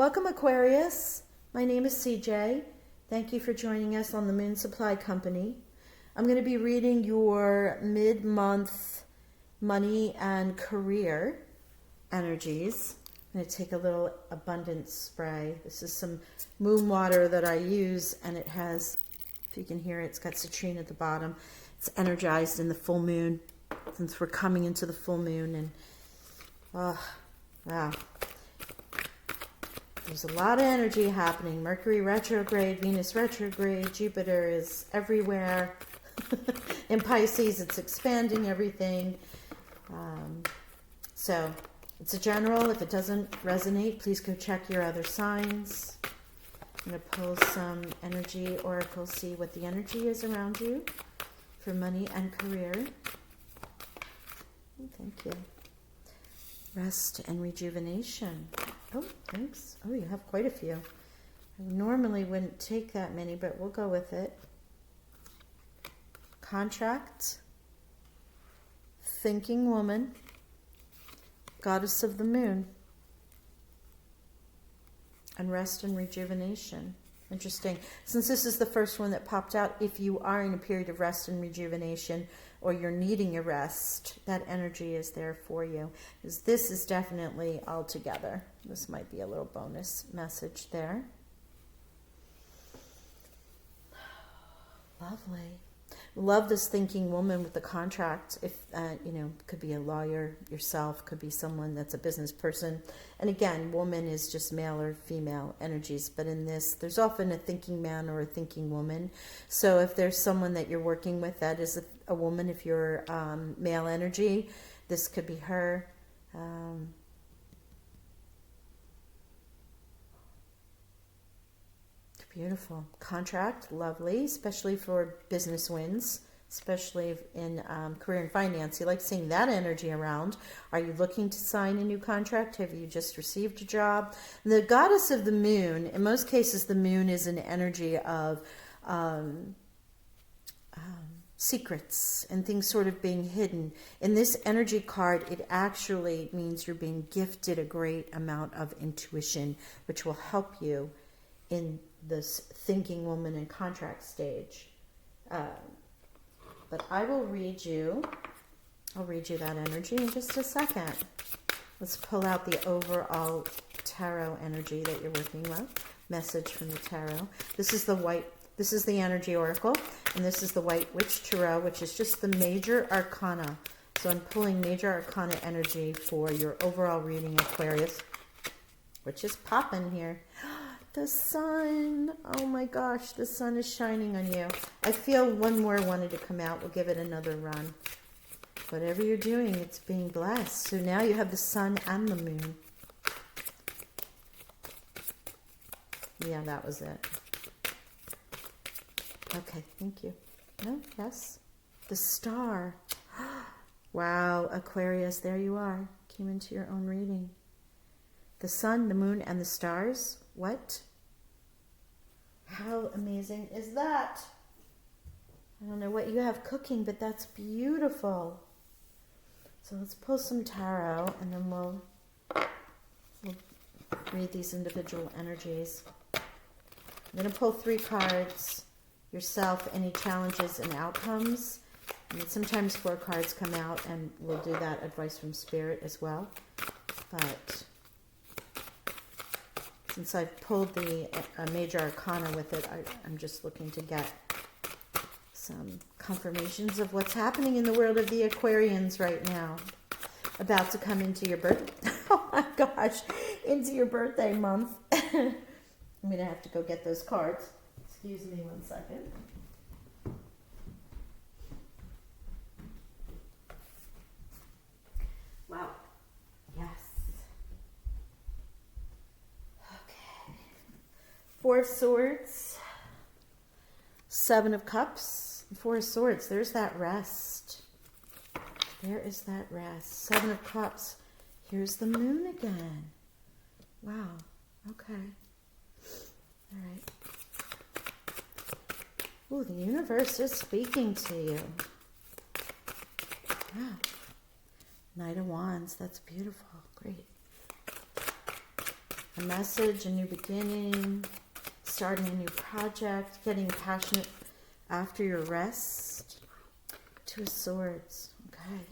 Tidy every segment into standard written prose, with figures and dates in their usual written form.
Welcome, Aquarius. My name is CJ. Thank you for joining us on the Moon Supply Company. I'm going to be reading your mid-month money and career energies. I'm going to take a little abundance spray. This is some moon water that I use, and it has, if you can hear it, it's got citrine at the bottom. It's energized in the full moon, since we're coming into the full moon, and wow. There's a lot of energy happening. Mercury retrograde, Venus retrograde, Jupiter is everywhere. In Pisces, it's expanding everything. So it's a general. If it doesn't resonate, please go check your other signs. I'm going to pull some energy oracle, see what the energy is around you for money and career. Thank you. Rest and rejuvenation. Oh, thanks. Oh, you have quite a few. I normally wouldn't take that many, but we'll go with it. Contract. Thinking woman. Goddess of the moon. And rest and rejuvenation. Interesting. Since this is the first one that popped out, if you are in a period of rest and rejuvenation or you're needing a rest, that energy is there for you. Because this is definitely all together. This might be a little bonus message there. Lovely. Love this thinking woman with the contract. If, could be a lawyer yourself, could be someone that's a business person. And again, woman is just male or female energies. But in this, there's often a thinking man or a thinking woman. So if there's someone that you're working with that is a woman, if you're male energy, this could be her. Beautiful. Contract, lovely, especially for business wins, especially in career and finance. You like seeing that energy around. Are you looking to sign a new contract? Have you just received a job? The goddess of the moon, in most cases, the moon is an energy of secrets and things sort of being hidden. In this energy card, it actually means you're being gifted a great amount of intuition, which will help you in this thinking woman and contract stage. But I will read you, I'll read you that energy in just a second. Let's pull out the overall tarot energy that you're working with. Message from the tarot. This is the energy oracle, and this is the white witch tarot, which is just the major arcana. So I'm pulling major arcana energy for your overall reading, Aquarius, which is popping here. The sun. Oh my gosh, the sun is shining on you. I feel one more wanted to come out. We'll give it another run. Whatever you're doing, it's being blessed. So now you have the sun and the moon. Yeah, that was it. Okay, thank you. No, yes. The star. Wow, Aquarius, there you are. Came into your own reading. The sun, the moon, and the stars. What? How amazing is that? I don't know what you have cooking, but that's beautiful. So let's pull some tarot, and then we'll read these individual energies. I'm going to pull 3 cards. Yourself, any challenges and outcomes. And sometimes 4 cards come out, and we'll do that advice from Spirit as well. But since I've pulled the major arcana with it, I'm just looking to get some confirmations of what's happening in the world of the Aquarians right now. About to come into your oh my gosh, into your birthday month. I'm going to have to go get those cards. Excuse me one second. Wow. Yes. 4 of Swords, 7 of Cups, 4 of Swords. There's that rest. There is that rest. 7 of Cups. Here's the moon again. Wow. Okay. All right. Oh, the universe is speaking to you. Wow. Knight of Wands. That's beautiful. Great. A message, a new beginning, starting a new project, getting passionate after your rest. Two of Swords. Okay.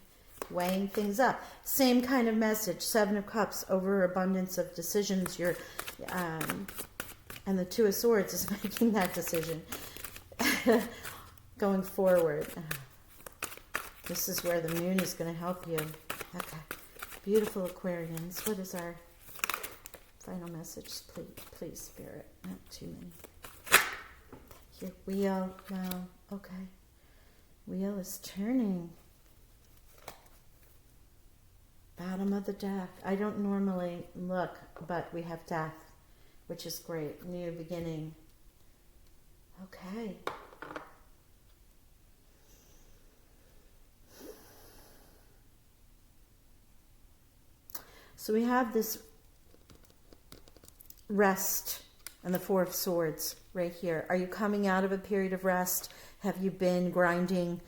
Weighing things up. Same kind of message. Seven of Cups, overabundance of decisions. And the Two of Swords is making that decision. Going forward. This is where the moon is going to help you. Okay. Beautiful Aquarians. What is our final message? Please, Spirit. Not too many. Your wheel. Wow. Okay. Wheel is turning. Bottom of the deck. I don't normally look, but we have death, which is great. New beginning. Okay. So we have this rest and the Four of Swords right here. Are you coming out of a period of rest? Have you been grinding,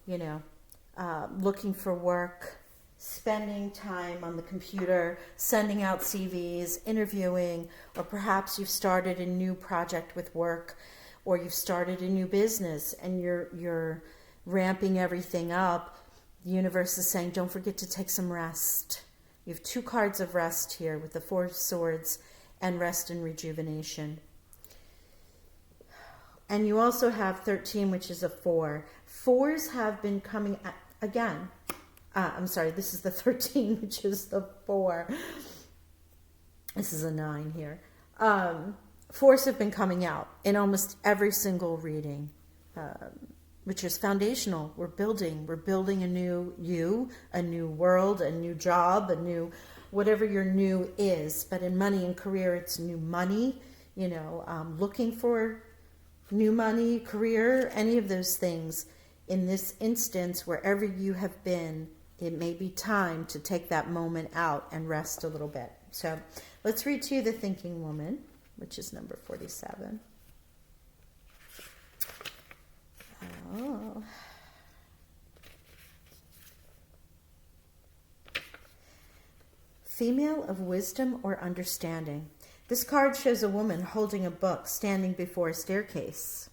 looking for work, spending time on the computer, sending out CVs, interviewing, or perhaps you've started a new project with work, or you've started a new business and you're ramping everything up. The universe is saying, don't forget to take some rest. You have two cards of rest here with the Four of Swords and rest and rejuvenation. And you also have 13, which is a 4. 4s have been coming again. I'm sorry, this is the 13, which is the 4. This is a 9 here. 4s have been coming out in almost every single reading, which is foundational. We're building a new you, a new world, a new job, a new, whatever your new is. But in money and career, it's new money, looking for new money, career, any of those things. In this instance, wherever you have been, it may be time to take that moment out and rest a little bit. So let's read to you the Thinking Woman, which is number 47. Oh. Female of wisdom or understanding. This card shows a woman holding a book standing before a staircase,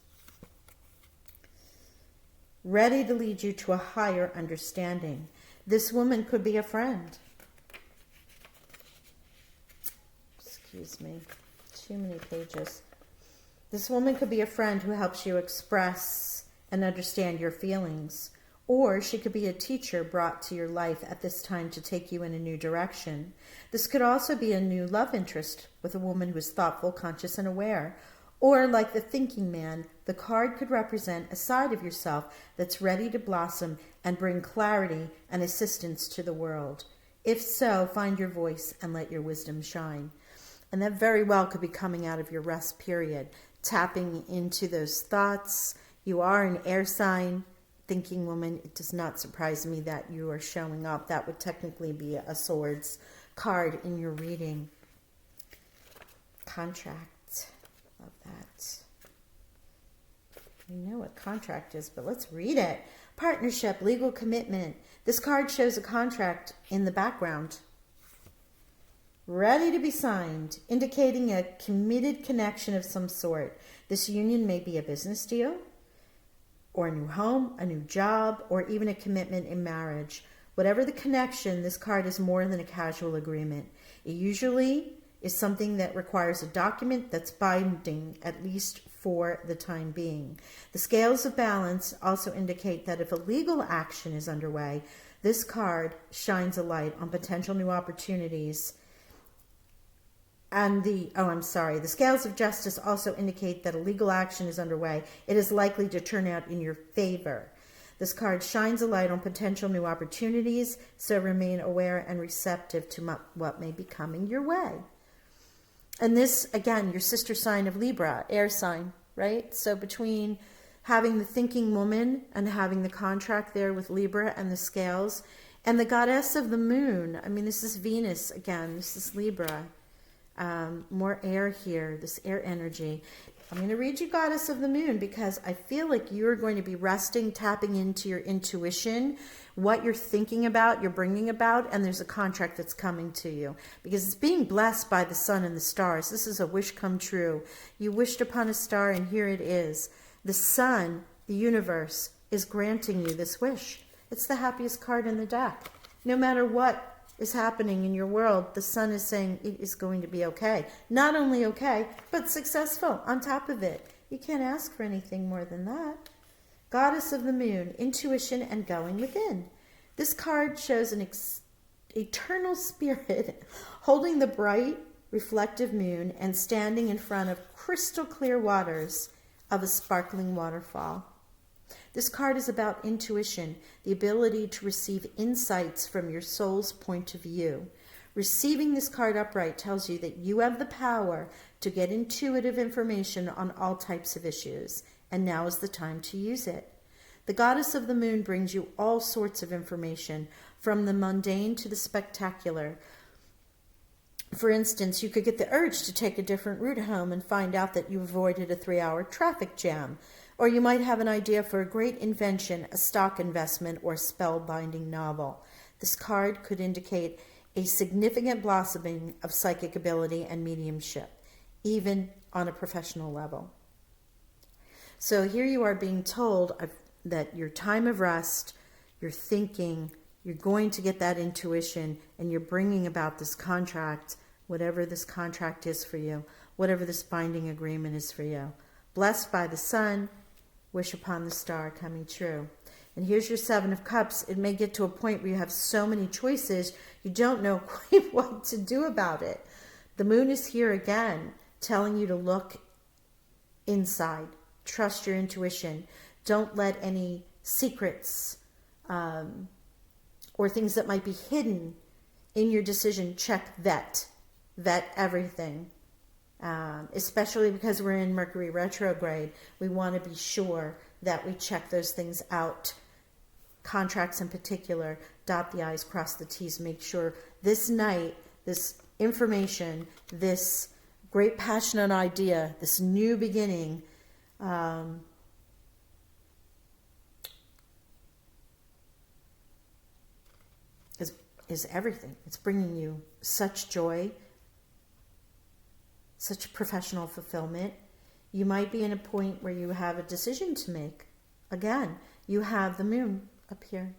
ready to lead you to a higher understanding. This woman could be a friend. Excuse me, too many pages. This woman could be a friend who helps you express and understand your feelings. Or she could be a teacher brought to your life at this time to take you in a new direction. This could also be a new love interest with a woman who is thoughtful, conscious, and aware. Or like the thinking man, the card could represent a side of yourself that's ready to blossom and bring clarity and assistance to the world. If so, find your voice and let your wisdom shine. And that very well could be coming out of your rest period, tapping into those thoughts. You are an air sign, Thinking Woman. It does not surprise me that you are showing up. That would technically be a Swords card in your reading. Contract. Love that. You know what contract is, but let's read it. Partnership, legal commitment. This card shows a contract in the background, ready to be signed, indicating a committed connection of some sort. This union may be a business deal, or a new home, a new job, or even a commitment in marriage. Whatever the connection, this card is more than a casual agreement. It usually is something that requires a document that's binding, at least for the time being. The scales of balance also indicate that if a legal action is underway, this card shines a light on potential new opportunities. And the scales of justice also indicate that a legal action is underway. It is likely to turn out in your favor. This card shines a light on potential new opportunities, so remain aware and receptive to what may be coming your way. And this, again, your sister sign of Libra, air sign, right? So between having the Thinking Woman and having the contract there with Libra and the scales, and the goddess of the moon, I mean, this is Venus again, this is Libra. More air here, this air energy. I'm going to read you Goddess of the Moon because I feel like you're going to be resting, tapping into your intuition, what you're thinking about, you're bringing about, and there's a contract that's coming to you because it's being blessed by the sun and the stars. This is a wish come true. You wished upon a star and here it is. The sun, the universe, is granting you this wish. It's the happiest card in the deck. No matter what is happening in your world, the sun is saying it is going to be okay. Not only okay, but successful on top of it. You can't ask for anything more than that. Goddess of the Moon, intuition and going within. This card shows an eternal spirit holding the bright, reflective moon and standing in front of crystal clear waters of a sparkling waterfall. This card is about intuition, the ability to receive insights from your soul's point of view. Receiving this card upright tells you that you have the power to get intuitive information on all types of issues, and now is the time to use it. The Goddess of the Moon brings you all sorts of information, from the mundane to the spectacular. For instance, you could get the urge to take a different route home and find out that you avoided a 3-hour traffic jam. Or you might have an idea for a great invention, a stock investment, or spellbinding novel. This card could indicate a significant blossoming of psychic ability and mediumship, even on a professional level. So here you are being told that your time of rest, you're thinking, you're going to get that intuition, and you're bringing about this contract, whatever this contract is for you, whatever this binding agreement is for you. Blessed by the sun, wish upon the star coming true. And here's your 7 of Cups. It may get to a point where you have so many choices, you don't know quite what to do about it. The moon is here again, telling you to look inside. Trust your intuition. Don't let any secrets or things that might be hidden in your decision, vet everything. Especially because we're in Mercury retrograde, we want to be sure that we check those things out. Contracts in particular, dot the I's, cross the T's, make sure this night, this information, this great passionate idea, this new beginning, is everything. It's bringing you such joy, such professional fulfillment. You might be in a point where you have a decision to make. Again, you have the moon up here.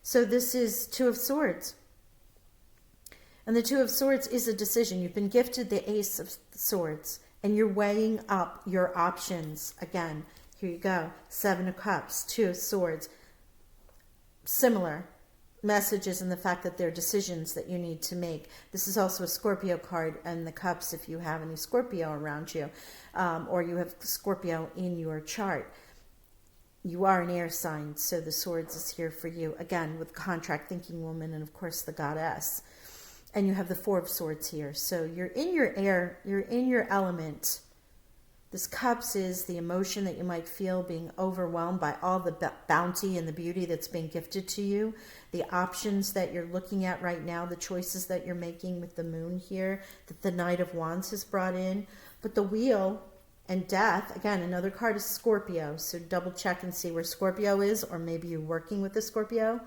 So this is 2 of Swords. And the 2 of Swords is a decision. You've been gifted the Ace of Swords, and you're weighing up your options. Again, here you go. 7 of Cups, 2 of Swords. Similar messages in the fact that there are decisions that you need to make. This is also a Scorpio card, and the Cups, if you have any Scorpio around you, or you have Scorpio in your chart. You are an air sign, so the Swords is here for you. Again, with contract, thinking woman, and of course the goddess. And you have the 4 of Swords here. So you're in your air, you're in your element. This Cups is the emotion that you might feel being overwhelmed by all the bounty and the beauty that's being gifted to you. The options that you're looking at right now, the choices that you're making with the moon here, that the Knight of Wands has brought in. But the Wheel and Death, again, another card is Scorpio. So double check and see where Scorpio is, or maybe you're working with a Scorpio.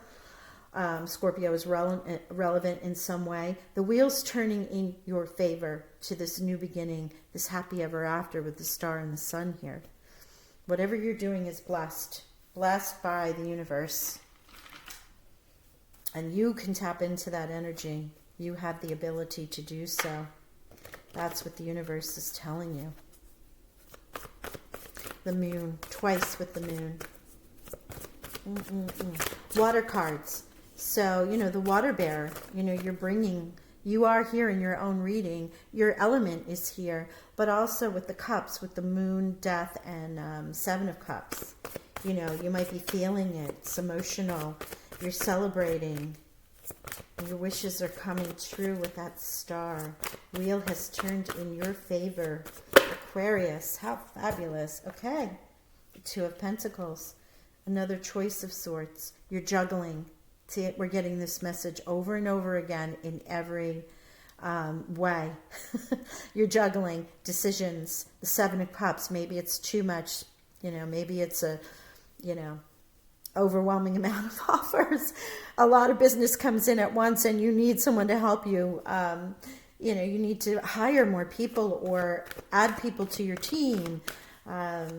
Scorpio is relevant in some way. The wheel's turning in your favor to this new beginning, this happy ever after with the star and the sun here. Whatever you're doing is blessed by the universe. And you can tap into that energy. You have the ability to do so. That's what the universe is telling you. The moon, twice with the moon. Water cards. So, the water bearer, you are here in your own reading. Your element is here, but also with the cups, with the moon, death, and 7 of Cups. You might be feeling it. It's emotional. You're celebrating. Your wishes are coming true with that star. Wheel has turned in your favor. Aquarius, how fabulous. Okay, the 2 of Pentacles. Another choice of sorts. You're juggling. See, we're getting this message over and over again in every way. You're juggling decisions. The Seven of Cups, maybe it's too much, maybe it's a, overwhelming amount of offers. A lot of business comes in at once and you need someone to help you. You need to hire more people or add people to your team. Call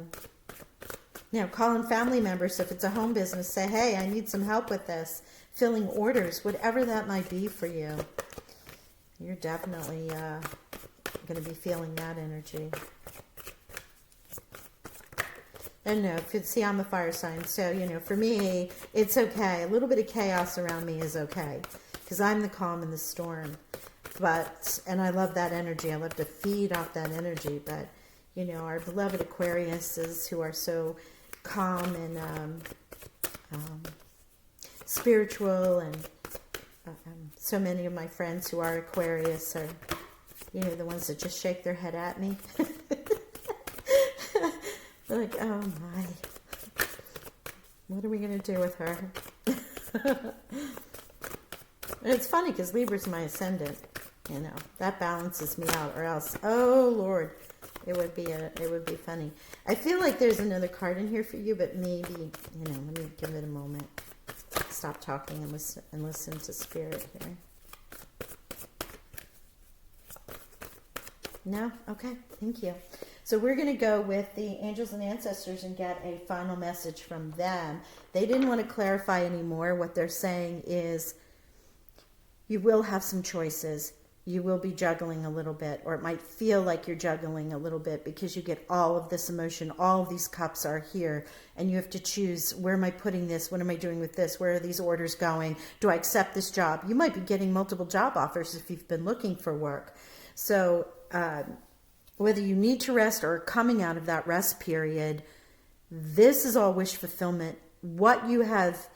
in family members if it's a home business. Say, hey, I need some help with this. Filling orders, whatever that might be for you. You're definitely going to be feeling that energy. And see, I'm a fire sign, so, for me, it's okay. A little bit of chaos around me is okay, because I'm the calm in the storm. And I love that energy. I love to feed off that energy. But, our beloved Aquariuses who are so calm and spiritual, and so many of my friends who are Aquarius are, the ones that just shake their head at me. They're like, oh my, what are we going to do with her? It's funny because Libra's my ascendant, that balances me out, or else, oh Lord, it would be funny. I feel like there's another card in here for you, but maybe, let me give it a moment. Stop talking and listen to spirit here. No? Okay, thank you. So we're going to go with the angels and ancestors and get a final message from them. They didn't want to clarify anymore. What they're saying is you will have some choices. You will be juggling a little bit, or it might feel like you're juggling a little bit because you get all of this emotion. All of these cups are here, and you have to choose, where am I putting this? What am I doing with this? Where are these orders going? Do I accept this job? You might be getting multiple job offers if you've been looking for work. So whether you need to rest or coming out of that rest period, this is all wish fulfillment. What you have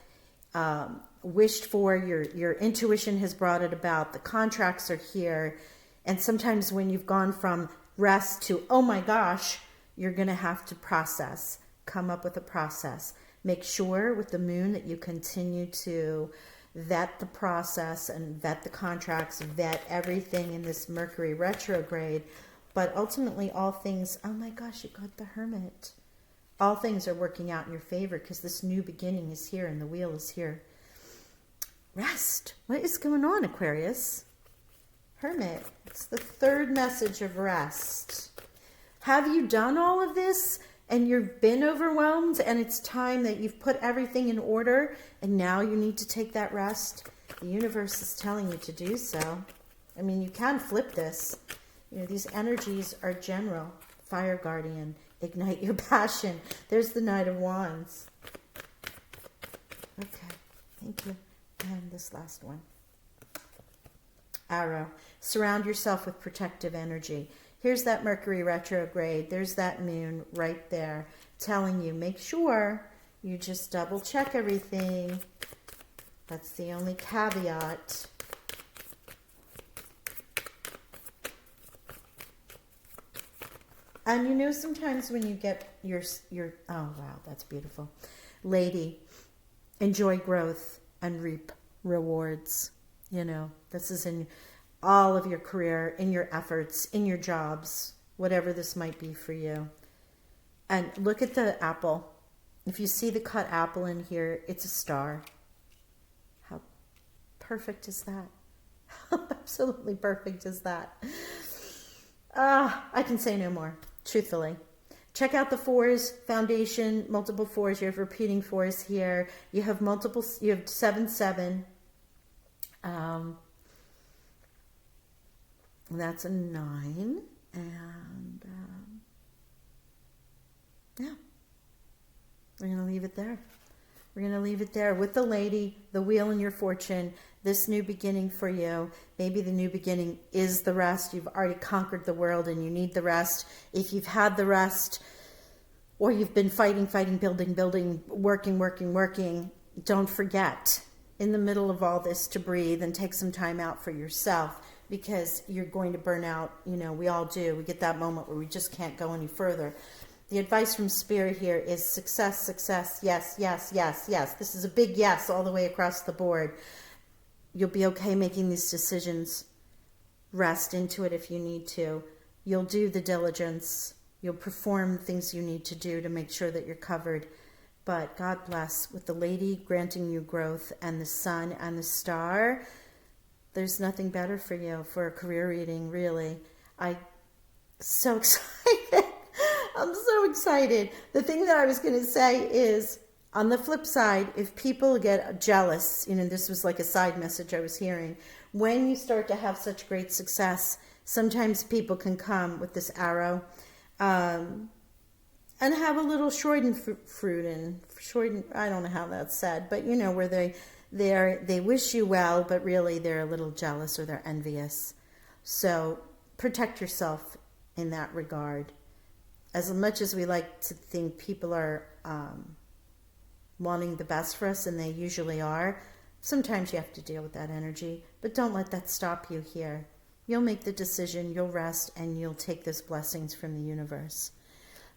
wished for, your intuition has brought it about. The contracts are here. And sometimes when you've gone from rest to, oh my gosh, you're going to have to process, come up with a process. Make sure with the moon that you continue to vet the process and vet the contracts, vet everything in this Mercury retrograde. But ultimately all things, oh my gosh, you got the Hermit. All things are working out in your favor because this new beginning is here and the wheel is here. Rest. What is going on, Aquarius? Hermit. It's the third message of rest. Have you done all of this and you've been overwhelmed and it's time that you've put everything in order and now you need to take that rest? The universe is telling you to do so. I mean, you can flip this. These energies are general. Fire guardian. Ignite your passion. There's the Knight of Wands. Okay. Thank you. And this last one. Arrow. Surround yourself with protective energy. Here's that Mercury retrograde. There's that moon right there telling you, make sure you just double check everything. That's the only caveat. And sometimes when you get your oh wow, that's beautiful. Lady, enjoy growth and reap rewards. This is in all of your career, in your efforts, in your jobs, whatever this might be for you. And look at the apple. If you see the cut apple in here, it's a star. How perfect is that? How absolutely perfect is that? I can say no more, truthfully. Check out the fours, foundation, multiple fours. You have repeating fours here. You have 7-7. That's a 9. And yeah, we're going to leave it there. We're going to leave it there with the lady, the wheel in your fortune, this new beginning for you. Maybe the new beginning is the rest. You've already conquered the world and you need the rest. If you've had the rest, or you've been fighting, building, working, don't forget in the middle of all this to breathe and take some time out for yourself, because you're going to burn out. We all do. We get that moment where we just can't go any further. The advice from Spirit here is success, yes. This is a big yes all the way across the board. You'll be okay making these decisions. rest into it if you need to. You'll do the diligence. You'll perform things you need to do to make sure that you're covered. But God bless, with the lady granting you growth and the sun and the star, there's nothing better for you for a career reading, really. I'm so excited. I'm so excited. The thing that I was going to say is, on the flip side, if people get jealous, this was like a side message I was hearing, when you start to have such great success, sometimes people can come with this arrow and have a little Schadenfreude, I don't know how that's said, but where they wish you well, but really they're a little jealous or they're envious. So protect yourself in that regard. As much as we like to think people are wanting the best for us, and they usually are, sometimes you have to deal with that energy, but don't let that stop you here. You'll make the decision, you'll rest, and you'll take those blessings from the universe.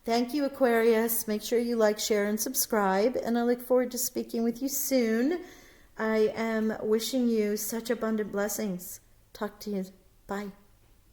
Thank you, Aquarius. Make sure you like, share, and subscribe, and I look forward to speaking with you soon. I am wishing you such abundant blessings. Talk to you. Bye.